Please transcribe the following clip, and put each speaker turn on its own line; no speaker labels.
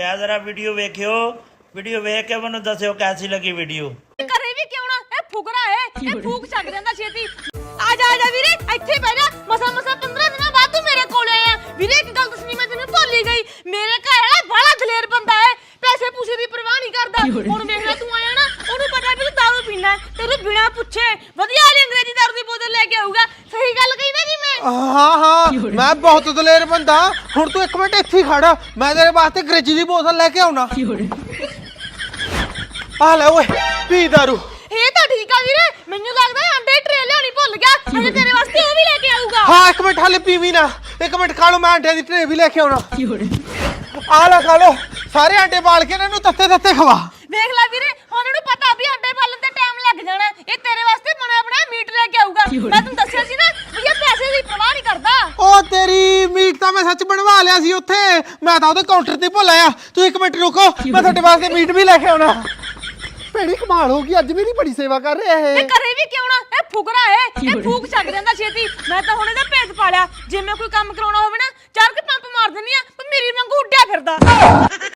जरा video वेखियो, video वेख के मैनू दस्सियो कैसी लगी वीडियो।
घरे भी क्यों ना ए फुकरा है ए फूक छक ਜਾਂਦਾ ਛੇਤੀ ਆ ਜਾ ਵੀਰੇ ਇੱਥੇ ਬਹਿ ਜਾ ਮਸਾ 15 ਦਿਨਾਂ ਬਾਅਦ ਤੂੰ ਮੇਰੇ ਕੋਲ ਆਇਆ ਵੀਰੇ ਇੱਕ ਗੱਲ ਦੱਸਣੀ ਮੈਂ ਤੈਨੂੰ ਭੁੱਲ ਹੀ ਗਈ ਮੇਰੇ ਘਰ ਵਾਲਾ ਬੜਾ ਦਲੇਰ ਬੰਦਾ ਹੈ ਪੈਸੇ ਪੂਸੇ ਦੀ ਪਰਵਾਹ ਨਹੀਂ ਕਰਦਾ ਹੁਣ ਵੇਖ ਲੈ ਤੂੰ ਆਇਆ ਨਾ ਉਹਨੂੰ ਪਤਾ ਵੀ ਤੂੰ ਦਾਰੂ ਪੀਣਾ ਤੈਨੂੰ ਬਿਨਾ ਪੁੱਛੇ ਵਧੀਆ ਵਾਲੀ ਅੰਗਰੇਜ਼ੀ ਦਾਰੂ ਦੀ ਬੋਤਲ ਲੈ ਕੇ ਆਊਗਾ ਸਹੀ ਗੱਲ ਕਹੀ ਨਾ ਜੀ ਮੈਂ
ਹਾਂ ਮੈਂ ਬਹੁਤ ਦਲੇਰ ਬੰਦਾ ਹੁਣ ਤੂੰ ਇੱਕ ਮਿੰਟ ਇੱਥੇ ਹੀ ਖੜ ਮੈਂ ਤੇਰੇ ਵਾਸਤੇ ਅੰਗਰੇਜ਼ੀ ਦੀ ਬੋਤਲ ਲੈ ਕੇ ਆਉਣਾ ਆ ਲੈ ਓਏ ਪੀ ਦਾਰੂ
ਇਹ ਤਾਂ ਠੀਕ ਆ ਵੀਰੇ ਮੈਨੂੰ ਲੱਗਦਾ ਅੰਡੇ ਟਰੇ ਲਿਆਉਣੀ ਭੁੱਲ ਗਿਆ ਅਜੇ ਤੇਰੇ ਵਾਸਤੇ ਉਹ ਵੀ ਲੈ ਕੇ ਆਊਗਾ
ਹਾਂ ਇੱਕ ਮਿੰਟ ਹਾਲੇ ਪੀਵੀ ਨਾ ਇੱਕ ਮਿੰਟ ਖਾ ਲਓ ਮੈਂ ਅੰਡਿਆਂ ਦੀ ਟਰੇ ਵੀ ਲੈ ਕੇ ਆਉਣਾ ਆ ਲੈ ਖਾ ਲਓ ਸਾਰੇ ਅੰਡੇ ਬਾਲ ਕੇ ਇਹਨਾਂ ਨੂੰ ਤੱਤੇ ਖਵਾ
ਵੇਖ ਲੈ ਵੀਰੇ ਹੁਣ ਇਹਨੂੰ ਪਤਾ ਵੀ ਅੰਡੇ ਪਾਲਣ ਤੇ ਟਾਈਮ ਲੱਗ ਜਾਣਾ ਇਹ ਤੇਰੇ ਵਾਸਤੇ ਬਣਿਆ ਬਣਾਇਆ ਮੀਟ ਲੈ ਕੇ ਆਊਗਾ ਮੈਂ ਤੈਨੂੰ ਦੱਸਿਆ ਸੀ ਨਾ ਵੀ ਇਹ ਪੈਸੇ ਦੀ ਪਰਵਾਹ ਨਹੀਂ ਕਰਦਾ
ਉਹ ਤੇਰੀ ਮੀਟ ਤਾਂ ਮੈਂ ਸੱਚ ਬਣਵਾ ਲਿਆ ਸੀ ਉੱਥੇ ਮੈਂ ਤਾਂ ਉਹਦੇ ਕਾਊਂਟਰ ਤੇ ਭੁੱਲ ਆਇਆ ਤੂੰ ਇੱਕ ਮਿੰਟ ਰੁਕੋ ਮੈਂ ਤੁਹਾਡੇ ਵਾਸਤੇ ਮੀਟ ਵੀ ਲੈ ਕੇ ਆਉਣਾ ਭੈੜੀ ਕਮਾਲ ਹੋ ਗਈ ਅੱਜ ਮੇਰੀ ਬੜੀ ਸੇਵਾ ਕਰ ਰਿਹਾ ਇਹ
ਘਰੇ ਵੀ ਕਿਉਂ ਨਾ ਇਹ ਫੁਕਰਾ ਹੈ ਇਹ ਫੂਕ ਛੱਡ ਜਾਂਦਾ ਛੇਤੀ ਮੈਂ ਤਾਂ ਹੁਣ ਇਹਦਾ ਭੇਤ ਪਾ ਲਿਆ ਜੇ ਮੈਂ ਕੋਈ ਕੰਮ ਕਰਾਉਣਾ ਹੋਵੇ ਨਾ ਚਾਰ ਕੇ ਪੰਪ ਮਾਰ ਦਿੰਨੀ ਆ ਪਰ ਮੇਰੀ ਵਾਂਗੂ ਉੱਡਿਆ ਫਿਰਦਾ